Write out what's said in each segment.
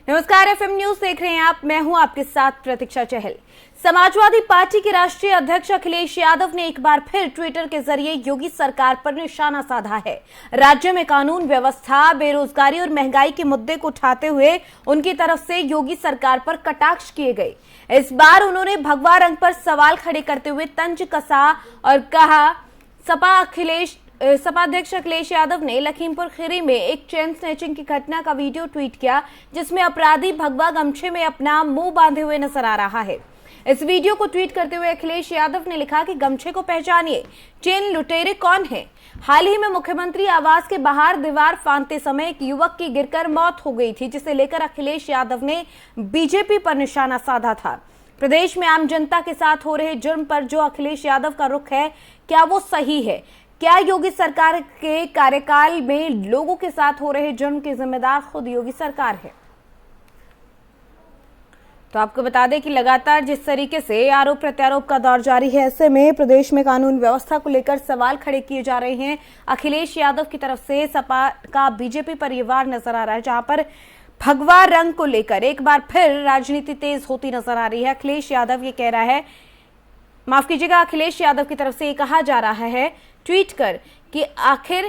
नमस्कार, FM news देख रहे हैं आप। मैं हूं आपके साथ प्रतीक्षा चहल। समाजवादी पार्टी के राष्ट्रीय अध्यक्ष अखिलेश यादव ने एक बार फिर ट्विटर के जरिए योगी सरकार पर निशाना साधा है। राज्य में कानून व्यवस्था, बेरोजगारी और महंगाई के मुद्दे को उठाते हुए उनकी तरफ से योगी सरकार पर कटाक्ष किए गए। इस बार उन्होंने भगवा रंग पर सवाल खड़े करते हुए तंज कसा और कहा, सपा अध्यक्ष अखिलेश यादव ने लखीमपुर खीरी में एक चेन स्नैचिंग की घटना का वीडियो ट्वीट किया, जिसमें अपराधी भगवा गमछे में अपना मुंह बांधे हुए नजर आ रहा है। इस वीडियो को ट्वीट करते हुए अखिलेश यादव ने लिखा कि गमछे को पहचानिए, चेन लुटेरे कौन है। हाल ही में मुख्यमंत्री आवास के बाहर दीवार फांदते समय एक युवक की गिरकर मौत हो गई थी, जिसे लेकर अखिलेश यादव ने बीजेपी पर निशाना साधा था। प्रदेश में आम जनता के साथ हो रहे जुर्म पर जो अखिलेश यादव का रुख है, क्या वो सही है? क्या योगी सरकार के कार्यकाल में लोगों के साथ हो रहे जुर्म के जिम्मेदार खुद योगी सरकार है? तो आपको बता दें कि लगातार जिस तरीके से आरोप प्रत्यारोप का दौर जारी है, ऐसे में प्रदेश में कानून व्यवस्था को लेकर सवाल खड़े किए जा रहे हैं। अखिलेश यादव की तरफ से सपा का बीजेपी पर यह वार नजर आ रहा है, जहां पर भगवा रंग को लेकर एक बार फिर राजनीति तेज होती नजर आ रही है। अखिलेश यादव ये कह रहा है, माफ कीजिएगा, अखिलेश यादव की तरफ से ये कहा जा रहा है ट्वीट कर कि आखिर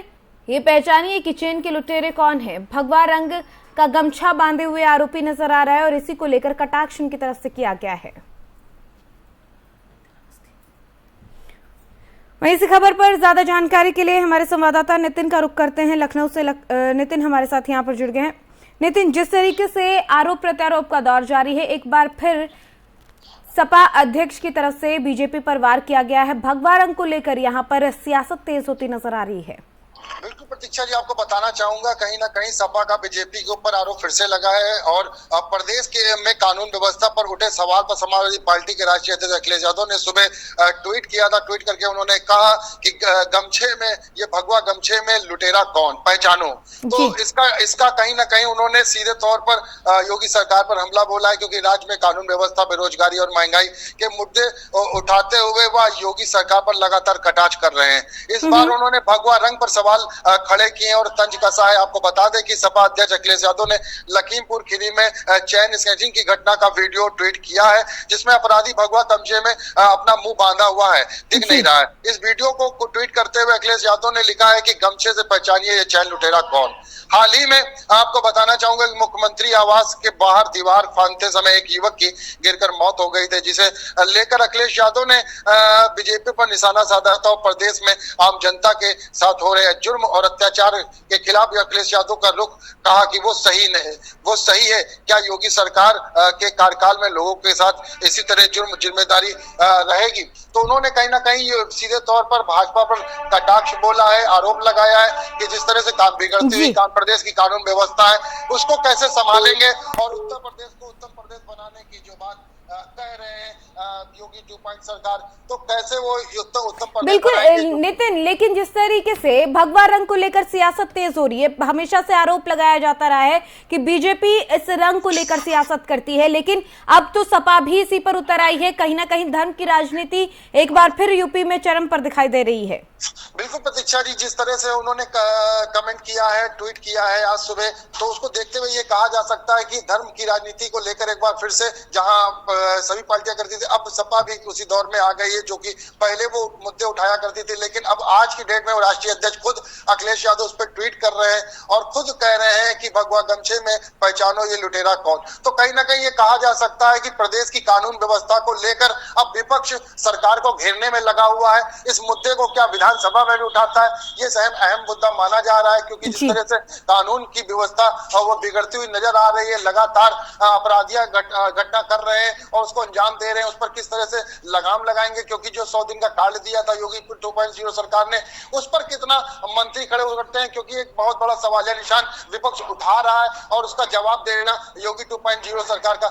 ये पहचानिए कि चेन के लुटेरे कौन है। भगवा रंग का गमछा बांधे हुए आरोपी नजर आ रहा है और इसी को लेकर कटाक्ष उनकी तरफ से किया गया है। वहीं इसी खबर पर ज्यादा जानकारी के लिए हमारे संवाददाता नितिन का रुख करते हैं लखनऊ से। नितिन हमारे साथ यहाँ पर जुड़ गए हैं। नितिन, जिस तरीके से आरोप प्रत्यारोप का दौर जारी है, एक बार फिर सपा अध्यक्ष की तरफ से बीजेपी पर वार किया गया है। भगवा रंग को लेकर यहाँ पर सियासत तेज होती नजर आ रही है। बिल्कुल प्रतीक्षा जी, आपको बताना चाहूंगा, कहीं ना कहीं सपा का बीजेपी के ऊपर आरोप फिर से लगा है और प्रदेश के में कानून व्यवस्था पर उठे सवाल पर समाजवादी पार्टी के राष्ट्रीय अध्यक्ष अखिलेश यादव ने सुबह ट्वीट किया था। ट्वीट करके उन्होंने कहा कि गमछे में, ये भगवा गमछे में लुटेरा कौन, पहचानो। तो इसका कहीं ना कहीं उन्होंने सीधे तौर पर योगी सरकार पर हमला बोला है, क्योंकि राज्य में कानून व्यवस्था, बेरोजगारी और महंगाई के मुद्दे उठाते हुए वह योगी सरकार पर लगातार कटाक्ष कर रहे हैं। इस बार उन्होंने भगवा रंग पर सवाल खड़े किए और तंज कसा है। आपको बता दें कि सपा अध्यक्ष अखिलेश यादव ने लखीमपुर खीरी में चेन स्नैचिंग की घटना का वीडियो ट्वीट किया है, जिसमें अपराधी भगवा गमछे में अपना मुंह बांधा हुआ है, दिख नहीं रहा है। इस वीडियो को ट्वीट करते हुए अखिलेश यादव ने लिखा है कि गमछे से पहचानिए ये चैन लुटेरा कौन। हाल ही में आपको बताना चाहूंगा कि मुख्यमंत्री आवास के बाहर दीवार फांदते समय एक युवक की गिरकर मौत हो गई थी, जिसे लेकर अखिलेश यादव ने बीजेपी पर निशाना साधा था और प्रदेश में आम जनता के साथ हो रहे जुर्म और अत्याचार के खिलाफ अखिलेश यादव का रुख कहा कि वो सही है। क्या योगी सरकार के कार्यकाल में लोगों के साथ इसी तरह जुर्म जिम्मेदारी रहेगी? तो उन्होंने कहीं ना कहीं सीधे तौर पर भाजपा पर कटाक्ष बोला है, आरोप लगाया है कि जिस तरह से काम बिगड़ती हुई प्रदेश की कानून व्यवस्था है, उसको कैसे संभालेंगे। और उत्तर प्रदेश को उत्तम प्रदेश बनाने की जो बात कह रहे हैं योगी 2.0 सरकार, तो कैसे वो उत्तम प्रदेश बिल्कुल नितिन, लेकिन जिस तरीके से भगवा रंग को लेकर सियासत तेज हो रही है, हमेशा से आरोप लगाया जाता रहा है कि बीजेपी इस रंग को लेकर सियासत करती है, लेकिन अब तो सपा भी इसी पर उतर आई है। कहीं ना कहीं धर्म की राजनीति एक बार फिर यूपी में चरम पर दिखाई दे रही है। बिल्कुल प्रतीक्षा जी, जिस तरह से उन्होंने कमेंट किया है, ट्वीट किया है आज सुबह, तो उसको देखते हुए ये कहा जा सकता है कि धर्म की राजनीति को लेकर एक बार फिर से जहां सभी पार्टियां करती थी, अब सपा भी उसी दौर में आ गई है, जो कि पहले वो मुद्दे उठाया करती थी, लेकिन अब आज की डेट में वो राष्ट्रीय अध्यक्ष खुद अखिलेश यादव उस पर ट्वीट कर रहे हैं और खुद कह रहे हैं कि भगवा गमछे में पहचानो ये लुटेरा कौन। तो कहीं ना कहीं ये कहा जा सकता है कि प्रदेश की कानून व्यवस्था को लेकर अब विपक्ष सरकार को घेरने में लगा हुआ है। इस मुद्दे को क्या विधानसभा में भी उठाता है, ये अहम मुद्दा माना जा रहा है, क्योंकि जिस तरह से कानून की व्यवस्था वो बिगड़ती हुई नजर आ रही है, लगातार अपराधियां घटना कर रहे हैं और उसको अंजाम दे रहे हैं, उस पर किस तरह से लगाम लगाएंगे, क्योंकि जो 100 दिन का कार्ड दिया था योगी 2.0 सरकार ने, उस पर कितना मंत्री खड़े हो सकते हैं, क्योंकि एक बहुत बड़ा सवालिया निशान विपक्ष उठा रहा है और उसका जवाब देना योगी 2.0 सरकार का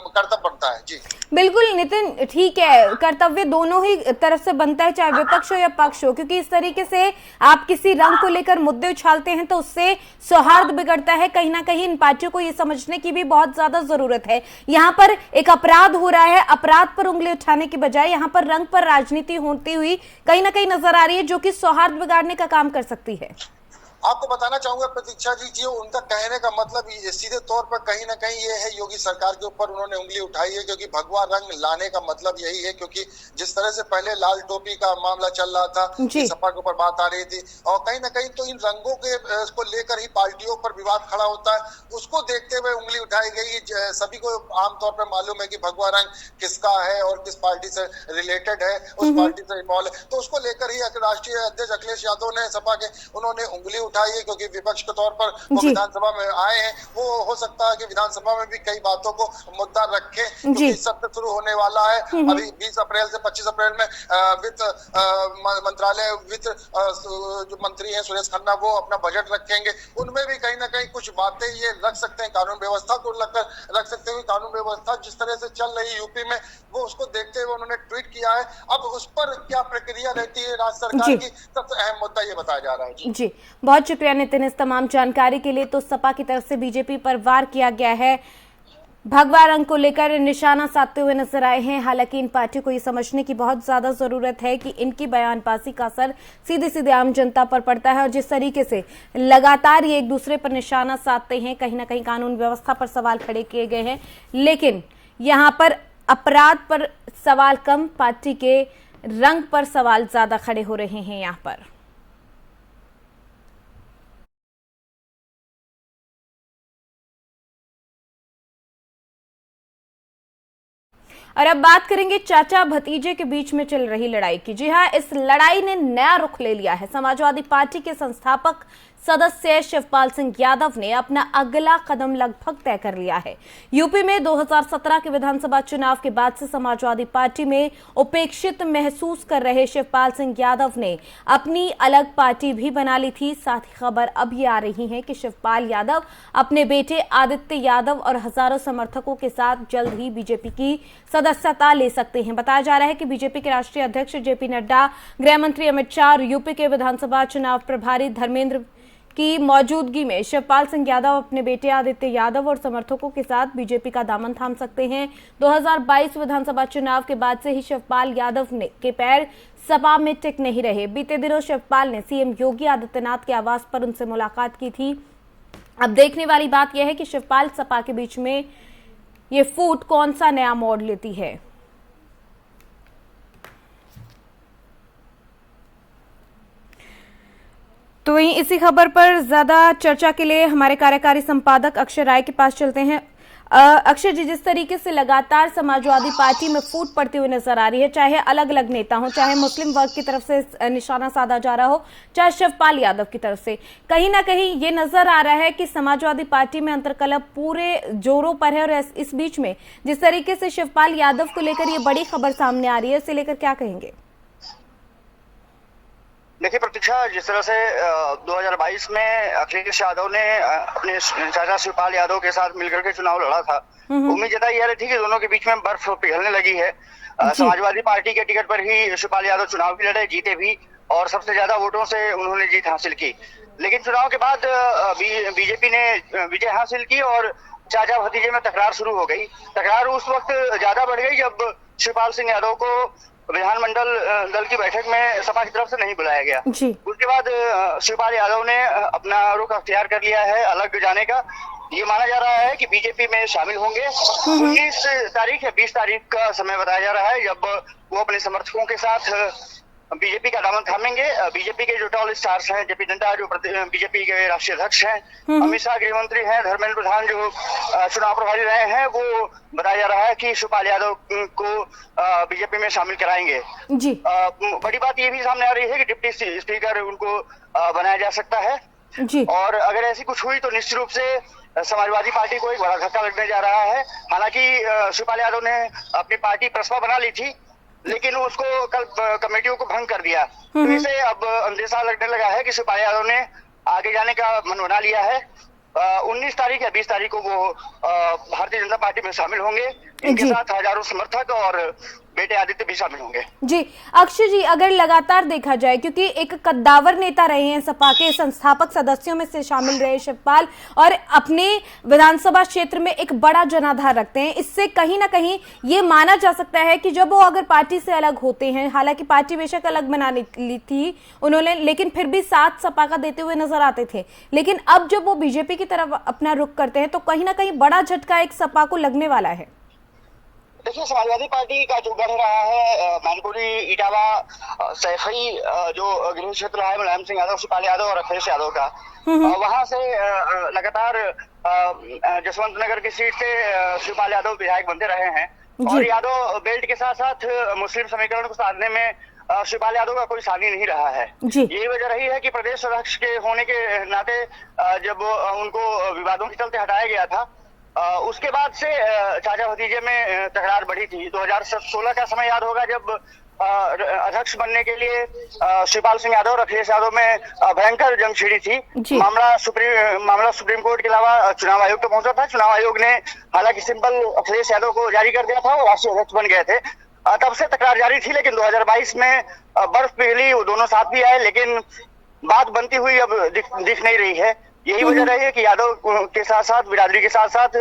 कर्तव्य बनता है। जी बिल्कुल नितिन, ठीक है, कर्तव्य दोनों ही तरफ से बनता है, चाहे विपक्ष हो या पक्ष हो, क्योंकि इस तरीके से आप किसी रंग को लेकर मुद्दे उछालते हैं तो उससे सौहार्द बिगड़ता है। कहीं ना कहीं इन पार्टियों को ये समझने की भी बहुत ज्यादा जरूरत है। यहाँ पर एक अपराध हो रहा है, अपराध पर उंगली उठाने की बजाय यहाँ पर रंग पर राजनीति होती हुई कहीं ना कहीं नजर आ रही है, जो कि सौहार्द बिगाड़ने का काम कर सकती है। आपको बताना चाहूंगा प्रतीक्षा जी, उनका कहने का मतलब सीधे तौर पर कहीं ना कहीं ये है, योगी सरकार के ऊपर उन्होंने उंगली उठाई है, क्योंकि भगवा रंग लाने का मतलब यही है। क्योंकि जिस तरह से पहले लाल टोपी का मामला चल रहा था, कि सपा के ऊपर बात आ रही थी, और कहीं ना कहीं तो इन रंगों के को लेकर ही पार्टियों पर विवाद खड़ा होता है, उसको देखते हुए उंगली उठाई गई। सभी को आमतौर पर मालूम है कि भगवा रंग किसका है और किस पार्टी से रिलेटेड है, उस पार्टी से इन्वॉल्व है, तो उसको लेकर ही राष्ट्रीय अध्यक्ष अखिलेश यादव ने सपा के उन्होंने उंगली उठाई है। क्योंकि विपक्ष के तौर पर वो विधानसभा में आए हैं, वो हो सकता है कि विधानसभा में भी कई बातों को मुद्दा रखें, क्योंकि सत्र शुरू होने वाला है। अभी 20 अप्रैल से 25 अप्रैल में वित्त मंत्रालय वित्त जो मंत्री हैं सुरेश खन्ना, वो अपना बजट रखेंगे, उनमें भी कहीं ना कहीं कुछ बातें ये रख सकते हैं, कानून व्यवस्था को रख सकते हैं। कानून व्यवस्था जिस तरह से चल रही यूपी में, वो उसको देखते हुए उन्होंने ट्वीट किया है। अब उस पर क्या प्रक्रिया रहती है राज्य सरकार की, सबसे अहम मुद्दा ये बताया जा रहा है। जी बहुत शुक्रिया नितिन इस तमाम जानकारी के लिए। तो सपा की तरफ से बीजेपी पर वार किया गया है, भगवा रंग को लेकर निशाना साधते हुए नजर आए हैं। हालांकि इन पार्टियों को ये समझने की बहुत ज्यादा जरूरत है कि इनकी बयानबाजी का असर सीधे सीधे आम जनता पर पड़ता है, और जिस तरीके से लगातार ये एक दूसरे पर निशाना साधते हैं, कहीं ना कहीं कानून व्यवस्था पर सवाल खड़े किए गए हैं। लेकिन यहाँ पर अपराध पर सवाल कम, पार्टी के रंग पर सवाल ज्यादा खड़े हो रहे हैं यहाँ पर। और अब बात करेंगे चाचा भतीजे के बीच में चल रही लड़ाई की। जी हां, इस लड़ाई ने नया रुख ले लिया है। समाजवादी पार्टी के संस्थापक सदस्य शिवपाल सिंह यादव ने अपना अगला कदम लगभग तय कर लिया है। यूपी में 2017 के विधानसभा चुनाव के बाद से समाजवादी पार्टी में उपेक्षित महसूस कर रहे शिवपाल सिंह यादव ने अपनी अलग पार्टी भी बना ली थी। साथ ही खबर अब ये आ रही है कि शिवपाल यादव अपने बेटे आदित्य यादव और हजारों समर्थकों के साथ जल्द ही बीजेपी की सदस्यता ले सकते हैं। बताया जा रहा है कि बीजेपी के राष्ट्रीय अध्यक्ष जेपी नड्डा, गृह मंत्री अमित शाह और यूपी के विधानसभा चुनाव प्रभारी धर्मेंद्र की मौजूदगी में शिवपाल सिंह यादव अपने बेटे आदित्य यादव और समर्थकों के साथ बीजेपी का दामन थाम सकते हैं। 2022 विधानसभा चुनाव के बाद से ही शिवपाल यादव के पैर सपा में टिक नहीं रहे। बीते दिनों शिवपाल ने सीएम योगी आदित्यनाथ के आवास पर उनसे मुलाकात की थी। अब देखने वाली बात यह है कि शिवपाल सपा के बीच में ये फूट कौन सा नया मोड़ लेती है। तो वहीं इसी खबर पर ज्यादा चर्चा के लिए हमारे कार्यकारी संपादक अक्षय राय के पास चलते हैं। अक्षय जी, जिस तरीके से लगातार समाजवादी पार्टी में फूट पड़ती हुई नजर आ रही है, चाहे अलग अलग नेता हो, चाहे मुस्लिम वर्ग की तरफ से निशाना साधा जा रहा हो, चाहे शिवपाल यादव की तरफ से, कहीं ना कहीं ये नजर आ रहा है कि समाजवादी पार्टी में अंतर्कलह पूरे जोरों पर है। और इस बीच में जिस तरीके से शिवपाल यादव को लेकर ये बड़ी खबर सामने आ रही है, इसे लेकर क्या कहेंगे? देखिए प्रतीक्षा, जिस तरह से 2022 में अखिलेश यादव ने अपने चाचा शिवपाल यादव के साथ मिलकर के चुनाव लड़ा था, उम्मीद जताई जा रही थी कि दोनों के बीच में बर्फ पिघलने लगी है। समाजवादी पार्टी के टिकट पर ही शिवपाल यादव चुनाव भी लड़े, जीते भी, और सबसे ज्यादा वोटों से उन्होंने जीत हासिल की। लेकिन चुनाव के बाद बीजेपी ने विजय हासिल की और चाचा भतीजे में तकरार शुरू हो गई। तकरार उस वक्त ज्यादा बढ़ गई जब शिवपाल सिंह यादव को विधानमंडल दल की बैठक में सपा की तरफ से नहीं बुलाया गया। उसके बाद शिवपाल यादव ने अपना रुख अख्तियार कर लिया है अलग जाने का। ये माना जा रहा है कि बीजेपी में शामिल होंगे। 19 तारीख या 20 तारीख का समय बताया जा रहा है जब वो अपने समर्थकों के साथ बीजेपी का दामन थामेंगे। बीजेपी के जो टॉल स्टार्स हैं, जेपी नड्डा जो बीजेपी के राष्ट्रीय अध्यक्ष हैं, अमित शाह गृह मंत्री हैं, धर्मेंद्र प्रधान जो चुनाव प्रभारी रहे हैं, वो बताया जा रहा है कि शिवपाल यादव को बीजेपी में शामिल कराएंगे। जी। बड़ी बात ये भी सामने आ रही है कि डिप्टी स्पीकर उनको बनाया जा सकता है। जी। और अगर ऐसी कुछ हुई तो निश्चित रूप से समाजवादी पार्टी को एक बड़ा धक्का लगने जा रहा है। हालांकि शिवपाल यादव ने अपनी पार्टी प्रसपा बना ली थी, लेकिन उसको कल कमेटियों को भंग कर दिया, तो इसे अब अंदेशा लगने लगा है कि शिवपाल यादव ने आगे जाने का मन बना लिया है। 19 तारीख या 20 तारीख को वो भारतीय जनता पार्टी में शामिल होंगे। इनके साथ हजारों समर्थक और बेटे आदित्य भी शामिल होंगे। जी अक्षय जी, अगर लगातार देखा जाए, क्योंकि एक कद्दावर नेता रहे हैं, सपा के संस्थापक सदस्यों में से शामिल रहे शिवपाल, और अपने विधानसभा क्षेत्र में एक बड़ा जनाधार रखते हैं, इससे कहीं ना कहीं ये माना जा सकता है कि जब वो अगर पार्टी से अलग होते हैं, हालांकि पार्टी बेशक अलग बना ली थी उन्होंने, लेकिन फिर भी साथ सपा का देते हुए नजर आते थे, लेकिन अब जब वो बीजेपी की तरफ अपना रुख करते हैं तो कहीं ना कहीं बड़ा झटका एक सपा को लगने वाला है। देखिए, समाजवादी पार्टी का जो गढ़ रहा है मैनपुरी, इटावा, सैफई, जो गृह क्षेत्र है मुलायम सिंह यादव, शिवपाल यादव और अखिलेश यादव का, वहां से लगातार जसवंत नगर की सीट से शिवपाल यादव विधायक बनते रहे हैं, और यादव बेल्ट के साथ साथ मुस्लिम समीकरण को साधने में शिवपाल यादव का कोई सानी नहीं रहा है। यही वजह रही है कि प्रदेश अध्यक्ष के होने के नाते जब उनको विवादों के चलते हटाया गया था, उसके बाद से चाचा भतीजे में तकरार बढ़ी थी। 2016 का समय याद होगा, जब अध्यक्ष बनने के लिए शिवपाल सिंह यादव और अखिलेश यादव में भयंकर जंग छिड़ी थी। मामला सुप्रीम कोर्ट के अलावा चुनाव आयोग तक पहुंचा था। चुनाव आयोग ने हालांकि सिंपल अखिलेश यादव को जारी कर दिया था, वो राष्ट्रीय अध्यक्ष बन गए थे। तब से तकरार जारी थी, लेकिन 2022 में बर्फ पिघली, वो दोनों साथ भी आए, लेकिन बात बनती हुई अब दिख नहीं रही है। यही वजह रही है कि यादव के साथ साथ, बिरादरी के साथ साथ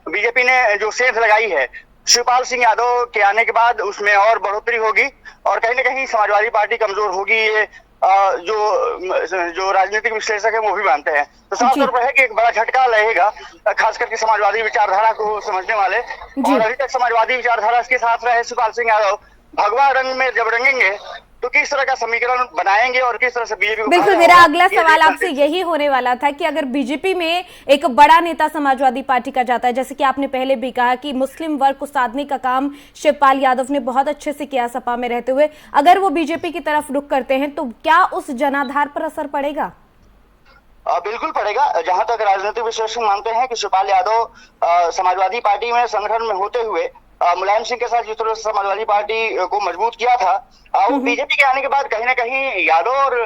बीजेपी ने जो सेंध लगाई है शिवपाल सिंह यादव के आने के बाद, उसमें और बढ़ोतरी होगी और कहीं ना कहीं समाजवादी पार्टी कमजोर होगी, ये जो राजनीतिक विश्लेषक है वो भी मानते हैं। तो साफ तौर पर है कि एक बड़ा झटका लगेगा, खास करके समाजवादी विचारधारा को समझने वाले, और अभी तक समाजवादी विचारधारा के साथ रहे शिवपाल सिंह यादव, भगवा रंग में जब रंगेंगे तो किस तरह का समीकरण बनाएंगे और किस तरह से बीजेपी को। बिल्कुल, मेरा अगला सवाल आपसे यही होने वाला था कि अगर बीजेपी में एक बड़ा नेता समाजवादी पार्टी का जाता है, जैसे कि आपने पहले भी कहा कि मुस्लिम वर्ग को साधने का काम शिवपाल यादव ने बहुत अच्छे से किया सपा में रहते हुए, अगर वो बीजेपी की तरफ रुख करते हैं तो क्या उस जनाधार पर असर पड़ेगा? बिल्कुल पड़ेगा। जहां तक राजनीतिक विश्लेषक मानते हैं कि शिवपाल यादव समाजवादी पार्टी में संगठन में होते हुए मुलायम सिंह के साथ जिस तरह से समाजवादी पार्टी को मजबूत किया था, वो बीजेपी के आने के बाद कहीं ना कहीं यादव और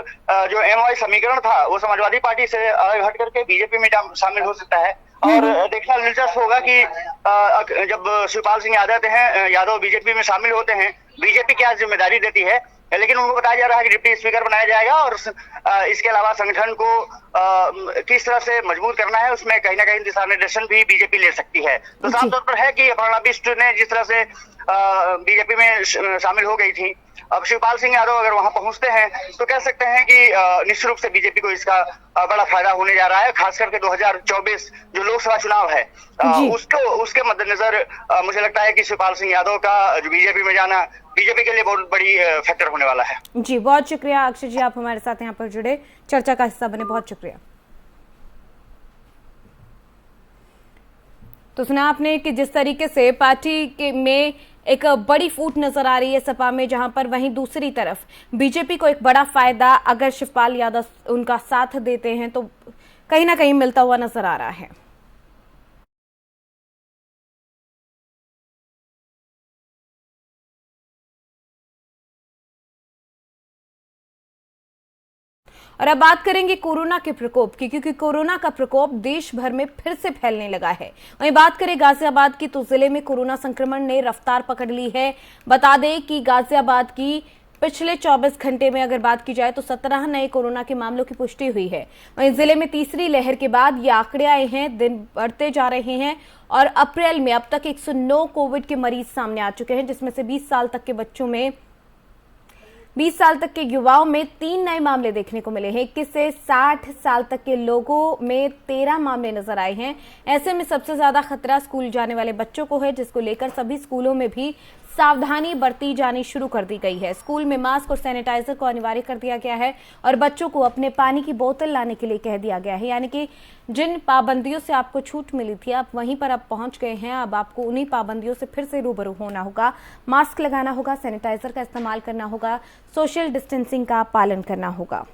जो एमवाई समीकरण था वो समाजवादी पार्टी से अलग हट करके बीजेपी में शामिल हो सकता है। और देखना दिलचस्प होगा कि जब शिवपाल सिंह यादव बीजेपी में शामिल होते हैं, बीजेपी क्या जिम्मेदारी देती है, लेकिन उनको बताया जा रहा है कि डिप्टी स्पीकर बनाया जाएगा, और इसके अलावा संगठन को किस तरह से मजबूत करना है उसमें कहीं ना कहीं दिशा निर्देशन भी बीजेपी ले सकती है। तो साफ तौर पर है कि अपर्णा बिष्ट ने जिस तरह से बीजेपी में शामिल हो गई थी, अब शिवपाल सिंह यादव अगर वहां पहुंचते हैं तो कह सकते हैं कि निश्चित रूप से बीजेपी को इसका बड़ा फायदा होने जा रहा है, खास करके 2024 जो लोकसभा चुनाव है उसके मद्देनजर मुझे लगता है कि शिवपाल सिंह यादव का जो बीजेपी में जाना बीजेपी के लिए बहुत बड़ी फैक्टर होने वाला है। जी, बहुत शुक्रिया अक्षय जी, आप हमारे साथ यहाँ पर जुड़े, चर्चा का हिस्सा बने, बहुत शुक्रिया। तो सुना आपने कि जिस तरीके से पार्टी के में एक बड़ी फूट नजर आ रही है सपा में, जहां पर वहीं दूसरी तरफ बीजेपी को एक बड़ा फायदा अगर शिवपाल यादव उनका साथ देते हैं तो कहीं ना कहीं मिलता हुआ नजर आ रहा है। और अब बात करेंगे कोरोना के प्रकोप की, क्योंकि कोरोना का प्रकोप देश भर में फिर से फैलने लगा है। वहीं बात करें गाजियाबाद की तो जिले में कोरोना संक्रमण ने रफ्तार पकड़ ली है। बता दें कि गाजियाबाद की पिछले 24 घंटे में अगर बात की जाए तो 17 नए कोरोना के मामलों की पुष्टि हुई है। वहीं जिले में तीसरी लहर के बाद ये आंकड़े आए हैं, दिन बढ़ते जा रहे हैं और अप्रैल में अब तक 109 कोविड के मरीज सामने आ चुके हैं, जिसमें से 20 साल तक के बच्चों में 20 साल तक के युवाओं में 3 नए मामले देखने को मिले हैं। 21 से 60 साल तक के लोगों में 13 मामले नजर आए हैं। ऐसे में सबसे ज्यादा खतरा स्कूल जाने वाले बच्चों को है, जिसको लेकर सभी स्कूलों में भी सावधानी बरती जानी शुरू कर दी गई है। स्कूल में मास्क और सैनिटाइजर को अनिवार्य कर दिया गया है और बच्चों को अपने पानी की बोतल लाने के लिए कह दिया गया है। यानी कि जिन पाबंदियों से आपको छूट मिली थी, आप वहीं पर अब पहुंच गए हैं। अब आपको उन्हीं पाबंदियों से फिर से रूबरू होना होगा। मास्क लगाना होगा, सैनिटाइजर का इस्तेमाल करना होगा, सोशल डिस्टेंसिंग का पालन करना होगा।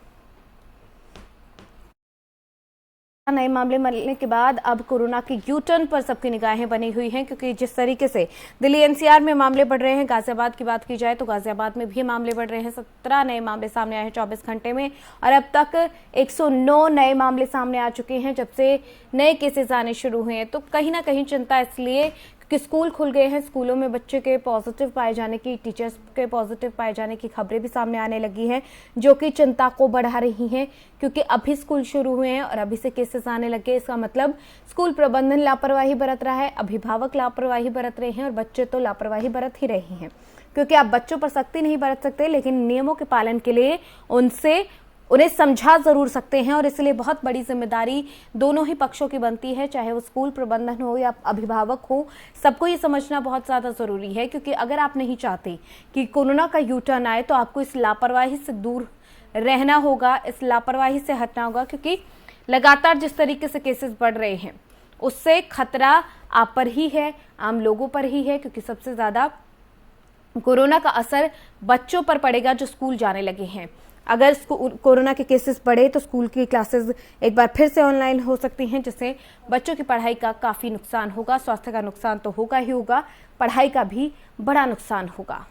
नए मामले मिलने के बाद अब कोरोना के यू टर्न पर सबकी निगाहें बनी हुई हैं, क्योंकि जिस तरीके से दिल्ली एनसीआर में मामले बढ़ रहे हैं, गाजियाबाद की बात की जाए तो गाजियाबाद में भी मामले बढ़ रहे हैं। 17 नए मामले सामने आए हैं 24 घंटे में और अब तक 109 नए मामले सामने आ चुके हैं जब से नए केसेस आने शुरू हुए हैं। तो कहीं ना कहीं चिंता इसलिए क्योंकि स्कूल खुल गए हैं, स्कूलों में बच्चे के पॉजिटिव पाए जाने की, टीचर्स के पॉजिटिव पाए जाने की खबरें भी सामने आने लगी हैं, जो कि चिंता को बढ़ा रही हैं। क्योंकि अभी स्कूल शुरू हुए हैं और अभी से केसेस आने लगे, इसका मतलब स्कूल प्रबंधन लापरवाही बरत रहा है, अभिभावक लापरवाही बरत रहे हैं और बच्चे तो लापरवाही बरत ही रहे हैं। क्योंकि आप बच्चों पर सख्ती नहीं बरत सकते, लेकिन नियमों के पालन के लिए उन्हें समझा जरूर सकते हैं। और इसलिए बहुत बड़ी जिम्मेदारी दोनों ही पक्षों की बनती है, चाहे वो स्कूल प्रबंधन हो या अभिभावक हो। सबको ये समझना बहुत ज़्यादा ज़रूरी है, क्योंकि अगर आप नहीं चाहते कि कोरोना का यू टर्न आए तो आपको इस लापरवाही से दूर रहना होगा, इस लापरवाही से हटना होगा। क्योंकि लगातार जिस तरीके से केसेस बढ़ रहे हैं उससे खतरा आप पर ही है, आम लोगों पर ही है। क्योंकि सबसे ज़्यादा कोरोना का असर बच्चों पर पड़ेगा जो स्कूल जाने लगे हैं। अगर कोरोना के केसेस बढ़े तो स्कूल की क्लासेस एक बार फिर से ऑनलाइन हो सकती हैं, जिससे बच्चों की पढ़ाई का काफ़ी नुकसान होगा। स्वास्थ्य का नुकसान तो होगा ही होगा, पढ़ाई का भी बड़ा नुकसान होगा।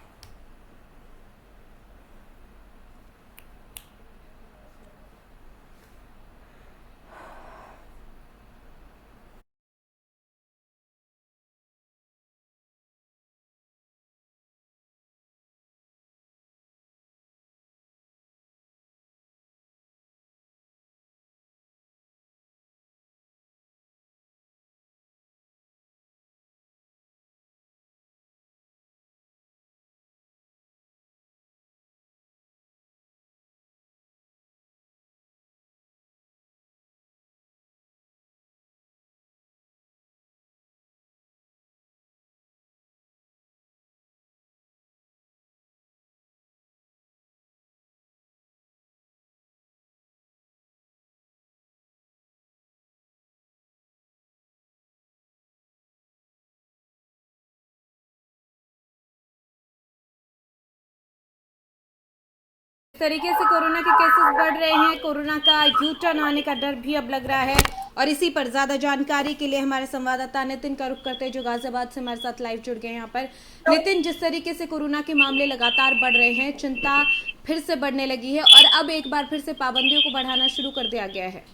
इस तरीके से कोरोना के केसेस बढ़ रहे हैं, कोरोना का यू टर्न आने का डर भी अब लग रहा है। और इसी पर ज्यादा जानकारी के लिए हमारे संवाददाता नितिन का रुख करते हैं, जो गाजियाबाद से हमारे साथ लाइव जुड़ गए हैं। यहाँ पर नितिन, जिस तरीके से कोरोना के मामले लगातार बढ़ रहे हैं, चिंता फिर से बढ़ने लगी है और अब एक बार फिर से पाबंदियों को बढ़ाना शुरू कर दिया गया है।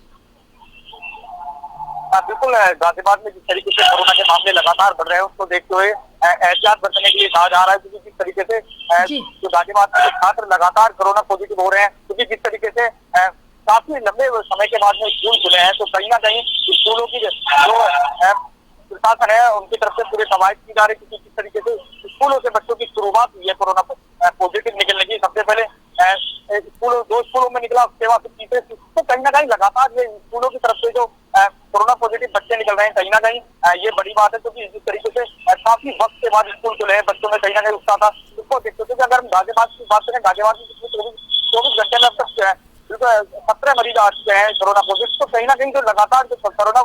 बिल्कुल, गाजियाबाद में जिस तरीके से कोरोना के मामले लगातार बढ़ रहे हैं उसको देखते हुए एहतियात बरतने के लिए कहा जा रहा है। क्योंकि जिस तरीके से जो गाजियाबाद के छात्र लगातार कोरोना पॉजिटिव हो रहे हैं, क्योंकि जिस तरीके से काफी लंबे समय के बाद में स्कूल खुले हैं, तो कहीं ना कहीं स्कूलों की जो प्रशासन है उनकी तरफ से पूरी कवायद की जा रही है। क्योंकि जिस तरीके से स्कूलों से बच्चों की शुरुआत हुई है कोरोना पॉजिटिव निकलने की, सबसे पहले दो स्कूलों में निकला, उसके बाद तीसरे, तो कहीं ना कहीं लगातार ये स्कूलों की तरफ से जो कोरोना पॉजिटिव बच्चे निकल रहे हैं, कहीं ना कहीं ये बड़ी बात है। क्योंकि जिस तरीके से काफी वक्त के बाद स्कूल खुले हैं, बच्चों में कहीं ना कहीं उत्साह था। उसको देखते थे कि अगर हम गाजियाबाद की बात करें, गाजियाबाद में पिछले 24 घंटे में अब तक 17 मरीज आ चुके हैं कोरोना पॉजिटिव। तो कहीं ना कहीं जो लगातार जो कोरोना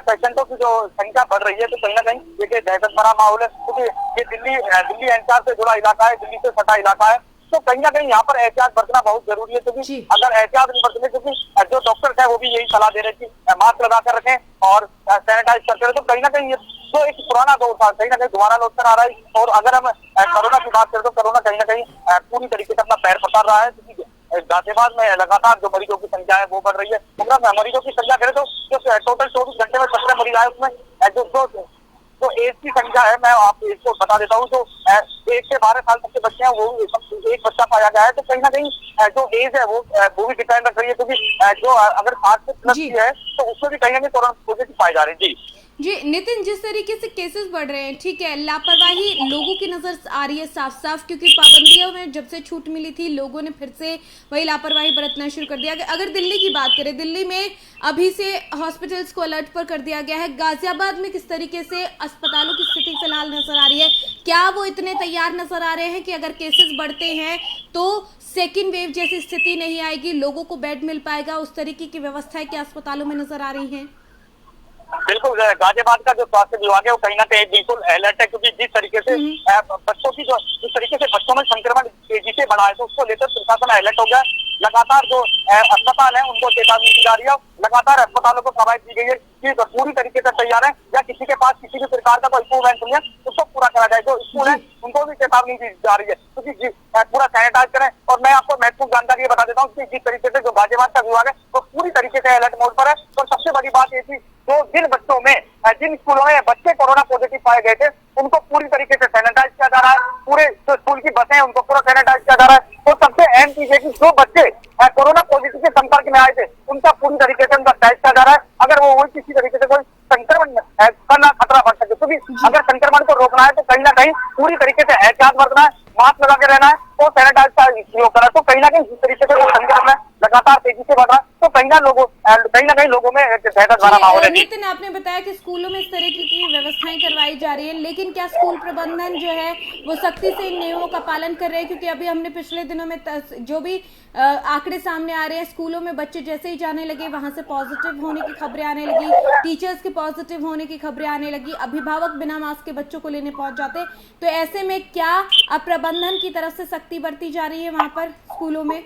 पेशेंटों की जो संख्या बढ़ रही है, तो कहीं ना कहीं देखिए दहशत भरा माहौल है। क्योंकि ये दिल्ली एनसीआर से जुड़ा इलाका है, दिल्ली से सटा इलाका है, तो कहीं ना कहीं यहाँ पर एहतियात बरतना बहुत जरूरी है। क्योंकि अगर एहतियात नहीं बरतने, क्योंकि जो डॉक्टर्स है वो भी यही सलाह दे रहे हैं कि मास्क लगा कर रखें और सैनिटाइज करते रहे। तो कहीं ना कहीं ये तो एक पुराना दौर था, कहीं ना कहीं दोबारा लौट कर आ रहा है। और अगर हम कोरोना की बात करें तो कोरोना कहीं ना कहीं पूरी तरीके से अपना पैर पसार रहा है। क्योंकि गाजियाबाद में लगातार जो मरीजों की संख्या है वो बढ़ रही है। मरीजों की संख्या करें तो जो टोटल 24 घंटे में 17 मरीज आए, उसमें जो एज की संख्या है, मैं आपको इसको बता देता हूँ, जो 1 से 12 साल तक के बच्चे हैं वो एक बच्चा पाया गया है। तो कहीं ना कहीं जो एज है वो भी डिपेंड रख रही है। क्योंकि जो अगर 60 से प्लस की है तो उसमें भी कहीं ना कहीं कोरोना पॉजिटिव पाए जा रहे हैं। जी नितिन, जिस तरीके से केसेस बढ़ रहे हैं, ठीक है, लापरवाही लोगों की नजर आ रही है साफ साफ। क्योंकि पाबंदियों में जब से छूट मिली थी, लोगों ने फिर से वही लापरवाही बरतना शुरू कर दिया। अगर दिल्ली की बात करें, दिल्ली में अभी से हॉस्पिटल्स को अलर्ट पर कर दिया गया है। गाजियाबाद में किस तरीके से अस्पतालों की स्थिति फिलहाल नजर आ रही है? क्या वो इतने तैयार नजर आ रहे हैं कि अगर केसेस बढ़ते हैं तो सेकेंड वेव जैसी स्थिति नहीं आएगी, लोगों को बेड मिल पाएगा? उस तरीके की व्यवस्थाएं क्या अस्पतालों में नजर आ रही है? बिल्कुल, गाजियाबाद का जो स्वास्थ्य विभाग है वो कहीं ना कहीं बिल्कुल अलर्ट है। क्योंकि जिस तरीके से बच्चों की जिस तरीके से बच्चों में संक्रमण तेजी से बढ़ा है, तो उसको लेकर प्रशासन अलर्ट हो गया। लगातार जो अस्पताल है उनको चेतावनी दी जा रही है। लगातार अस्पतालों को कवायद दी गई है कि पूरी तरीके से तैयार है, या किसी के पास किसी भी प्रकार का कोई इक्विपमेंट नहीं है उसको पूरा करा जाए। जो स्कूल है उनको भी चेतावनी दी जा रही है, क्योंकि पूरा सैनिटाइज करें। और मैं आपको महत्वपूर्ण जानकारी बता देता हूँ कि जिस तरीके से जो गाजियाबाद का विभाग है वो पूरी तरीके से अलर्ट मोड पर है। और सबसे बड़ी बात ये थी, जो जिन बच्चों में जिन स्कूलों में बच्चे कोरोना पॉजिटिव पाए गए थे पूरा सैनिटाइज किया जा रहा है। तो सबसे अहम चीज है कि जो बच्चे कोरोना पॉजिटिव के संपर्क में आए थे उनका पूरी तरीके से उनका टेस्ट किया जा रहा है। अगर वो किसी तरीके से कोई संक्रमण का ना खतरा बढ़ सके, क्योंकि अगर संक्रमण को रोकना है तो कहीं ना कहीं पूरी तरीके से एहतियात बरतना है, मास्क लगा के रहना है और सैनिटाइज का उपयोग करना है। तो कहीं ना कहीं जिस तरीके से वो संक्रमण लगातार तेजी से बढ़ रहा है तो कहीं ना कहीं लोगों में दहशत भरा माहौल है। नितिन, आपने बताया कि स्कूलों में इस तरह की व्यवस्थाएं करवाई जा रही है, लेकिन क्या स्कूल प्रबंधन जो है वो सख्ती से इन नियमों का पालन कर रहे हैं? क्योंकि अभी हमने पिछले दिनों में जो भी आंकड़े सामने आ रहे हैं, स्कूलों में बच्चे जैसे ही जाने लगे वहां से पॉजिटिव होने की खबरें आने लगी, टीचर्स के पॉजिटिव होने की खबरें आने लगी, अभिभावक बिना मास्क के बच्चों को लेने पहुंच जाते। तो ऐसे में क्या अब प्रबंधन की तरफ से सख्ती बरती जा रही है वहां पर स्कूलों में?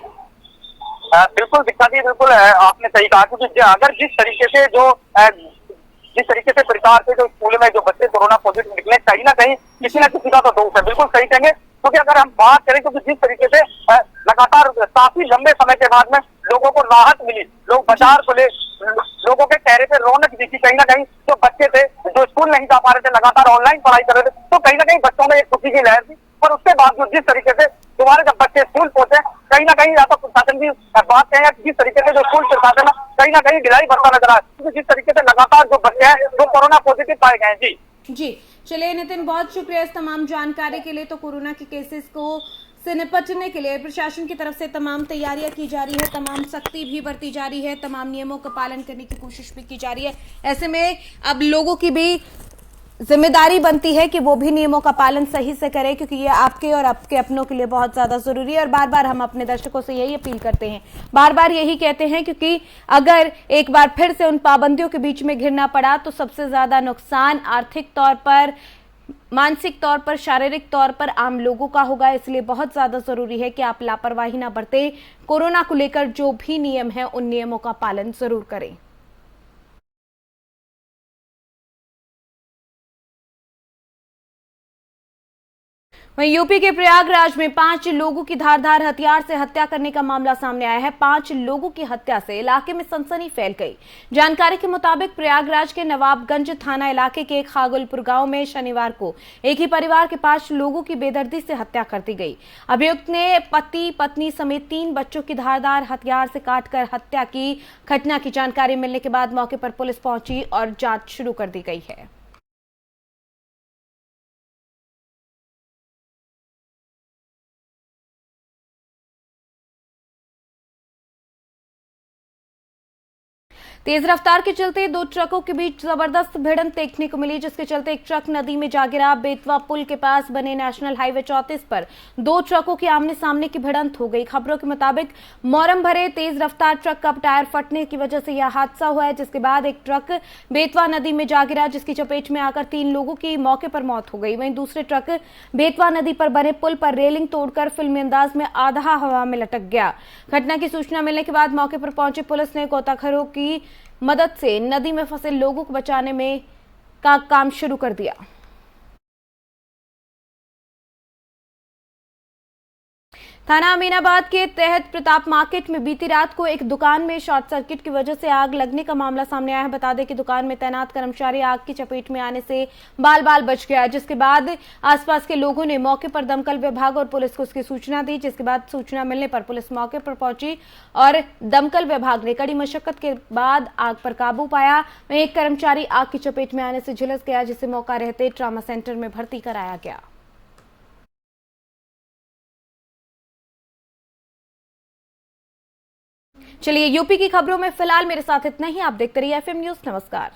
बिल्कुल दिक्कत ही बिल्कुल है, आपने सही कहा। क्योंकि अगर जिस तरीके से प्रचार से जो स्कूल में जो बच्चे कोरोना पॉजिटिव निकले, कहीं ना कहीं किसी न किसी का तो दोष है, बिल्कुल सही कहेंगे। क्योंकि अगर हम बात करें क्योंकि जिस तरीके से लगातार काफी लंबे समय के बाद में लोगों को राहत मिली, लोग बाजार खुले, लोगों के चेहरे पे रौनक दिखी, कहीं ना कहीं जो बच्चे थे जो स्कूल नहीं जा पा रहे थे, लगातार ऑनलाइन पढ़ाई कर रहे थे, तो कहीं ना कहीं बच्चों में एक खुशी की लहर थी। पर उसके बावजूद जिस तरीके से दोबारा जब बच्चे स्कूल पहुंचे, कहीं ना कहीं या तो प्रशासन की बात कहें, जिस तरीके से जो स्कूल प्रशासन कहीं ना कहीं ढिलाई बरता नजर आया, क्योंकि जिस तरीके से लगातार जो बच्चे हैं वो कोरोना पॉजिटिव पाए गए हैं। जी चलिए नितिन, बहुत शुक्रिया इस तमाम जानकारी के लिए। तो कोरोना के केसेस को से निपटने के लिए प्रशासन की तरफ से तमाम तैयारियां की जा रही है, तमाम सख्ती भी बरती जा रही है, तमाम नियमों का पालन करने की कोशिश भी की जा रही है। ऐसे में अब लोगों की भी जिम्मेदारी बनती है कि वो भी नियमों का पालन सही से करें, क्योंकि ये आपके और आपके अपनों के लिए बहुत ज्यादा जरूरी है। और बार बार हम अपने दर्शकों से यही अपील करते हैं, बार बार यही कहते हैं, क्योंकि अगर एक बार फिर से उन पाबंदियों के बीच में घिरना पड़ा तो सबसे ज्यादा नुकसान आर्थिक तौर पर, मानसिक तौर पर, शारीरिक तौर पर आम लोगों का होगा। इसलिए बहुत ज्यादा जरूरी है कि आप लापरवाही ना बरतें, कोरोना को लेकर जो भी नियम है उन नियमों का पालन जरूर करें। वहीं यूपी के प्रयागराज में 5 लोगों की धारदार हथियार से हत्या करने का मामला सामने आया है। 5 लोगों की हत्या से इलाके में सनसनी फैल गई। जानकारी के मुताबिक प्रयागराज के नवाबगंज थाना इलाके के खागुलपुर गांव में शनिवार को एक ही परिवार के 5 लोगों की बेदर्दी से हत्या कर दी गई। अभियुक्त ने पति पत्नी समेत 3 बच्चों की धारदार हथियार से काटकर हत्या की। घटना की जानकारी मिलने के बाद मौके पर पुलिस पहुंची और जांच शुरू कर दी गई है। तेज रफ्तार के चलते 2 ट्रकों के बीच जबरदस्त भिड़ंत देखने को मिली, जिसके चलते एक ट्रक नदी में जा गिरा। बेतवा पुल के पास बने नेशनल हाईवे 34 पर 2 ट्रकों की आमने सामने की भिड़ंत हो गई। खबरों के मुताबिक मोरम भरे तेज रफ्तार ट्रक का टायर फटने की वजह से यह हादसा हुआ है, जिसके बाद एक ट्रक बेतवा नदी में जा गिरा, जिसकी चपेट में आकर 3 लोगों की मौके पर मौत हो गई। वहीं दूसरे ट्रक बेतवा नदी पर बने पुल पर रेलिंग तोड़कर फिल्मी अंदाज में आधा हवा में लटक गया। घटना की सूचना मिलने के बाद मौके पर पहुंची पुलिस ने गोताखोरों की मदद से नदी में फंसे लोगों को बचाने में का काम शुरू कर दिया। थाना अमीनाबाद के तहत प्रताप मार्केट में बीती रात को एक दुकान में शॉर्ट सर्किट की वजह से आग लगने का मामला सामने आया है। बता दें कि दुकान में तैनात कर्मचारी आग की चपेट में आने से बाल बाल बच गया, जिसके बाद आसपास के लोगों ने मौके पर दमकल विभाग और पुलिस को उसकी सूचना दी। जिसके बाद सूचना मिलने पर पुलिस मौके पर पहुंची और दमकल विभाग ने कड़ी मशक्कत के बाद आग पर काबू पाया। वहीं एक कर्मचारी आग की चपेट में आने से झुलस गया, जिसे मौका रहते ट्रॉमा सेंटर में भर्ती कराया गया। चलिए, यूपी की खबरों में फिलहाल मेरे साथ इतना ही। आप देखते रहिए FM न्यूज। नमस्कार।